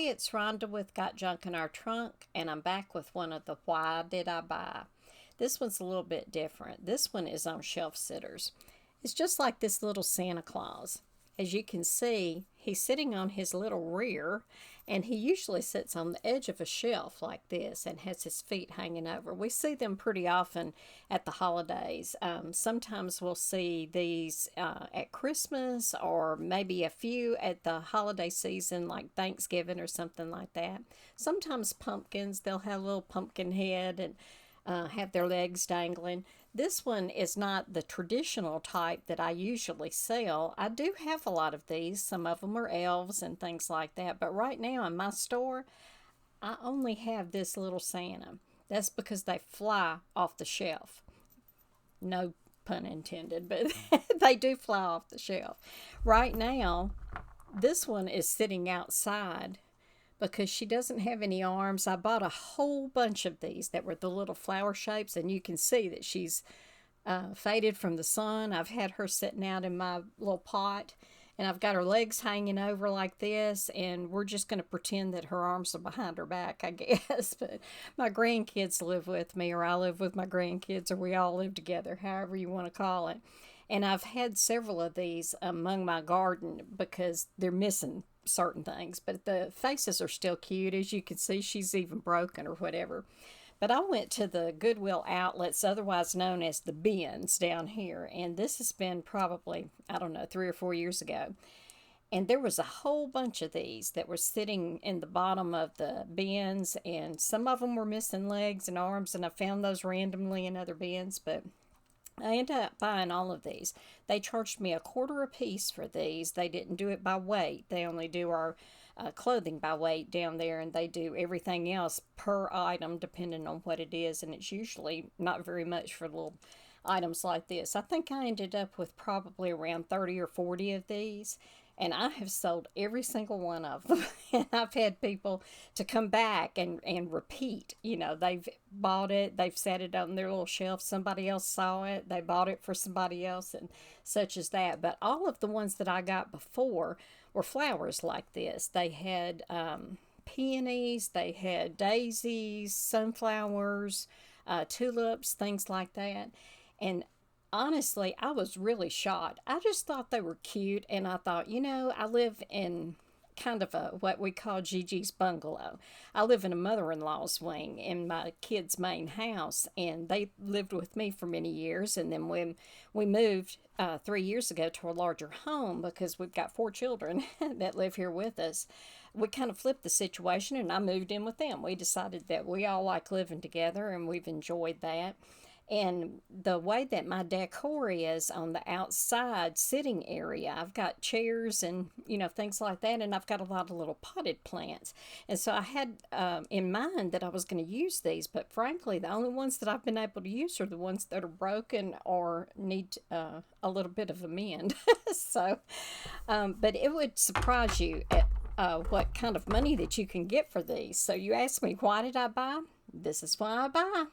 Hey, it's Rhonda with Got Junk in Our Trunk, and I'm back with one of the Why Did I Buy? This one's a little bit different. This one is on shelf sitters. It's just like this little Santa Claus. As you can see, he's sitting on his little rear, and he usually sits on the edge of a shelf like this and has his feet hanging over. We see them pretty often at the holidays. Sometimes we'll see these at Christmas, or maybe a few at the holiday season like Thanksgiving or something like that. Sometimes pumpkins, they'll have a little pumpkin head and have their legs dangling. This one is not the traditional type that I usually sell. I do have a lot of these. Some of them are elves and things like that. But right now in my store, I only have this little Santa. That's because they fly off the shelf. No pun intended, but they do fly off the shelf. Right now, this one is sitting outside because she doesn't have any arms. I bought a whole bunch of these that were the little flower shapes, and you can see that she's faded from the sun. I've had her sitting out in my little pot, and I've got her legs hanging over like this, and we're just going to pretend that her arms are behind her back, I guess. But my grandkids live with me, or I live with my grandkids, or we all live together, however you want to call it. And I've had several of these among my garden because they're missing certain things, but the faces are still cute. As you can see, she's even broken or whatever. But I went to the Goodwill outlets, otherwise known as the bins, down here, and this has been probably, I don't know, 3 or 4 years ago. And there was a whole bunch of these that were sitting in the bottom of the bins, and some of them were missing legs and arms, and I found those randomly in other bins, but I ended up buying all of these. They charged me $0.25 a piece for these. They didn't do it by weight. They only do our clothing by weight down there, and they do everything else per item depending on what it is, and it's usually not very much for little items like this. I think I ended up with probably around 30 or 40 of these, and I have sold every single one of them. And I've had people to come back and repeat. You know, they've bought it, they've set it on their little shelf, somebody else saw it, they bought it for somebody else, and such as that. But all of the ones that I got before were flowers like this. They had peonies, they had daisies, sunflowers, tulips, things like that. And honestly, I was really shocked. I just thought they were cute, and I thought, I live in kind of a what we call Gigi's bungalow. I live in a mother-in-law's wing in my kids' main house, and they lived with me for many years. And then when we moved 3 years ago to a larger home, because we've got 4 children that live here with us, we kind of flipped the situation, and I moved in with them. We decided that we all like living together, and we've enjoyed that. And the way that my decor is on the outside sitting area, I've got chairs and, things like that. And I've got a lot of little potted plants. And so I had in mind that I was going to use these. But frankly, the only ones that I've been able to use are the ones that are broken or need a little bit of a mend. But it would surprise you at what kind of money that you can get for these. So you ask me, why did I buy? This is why I buy.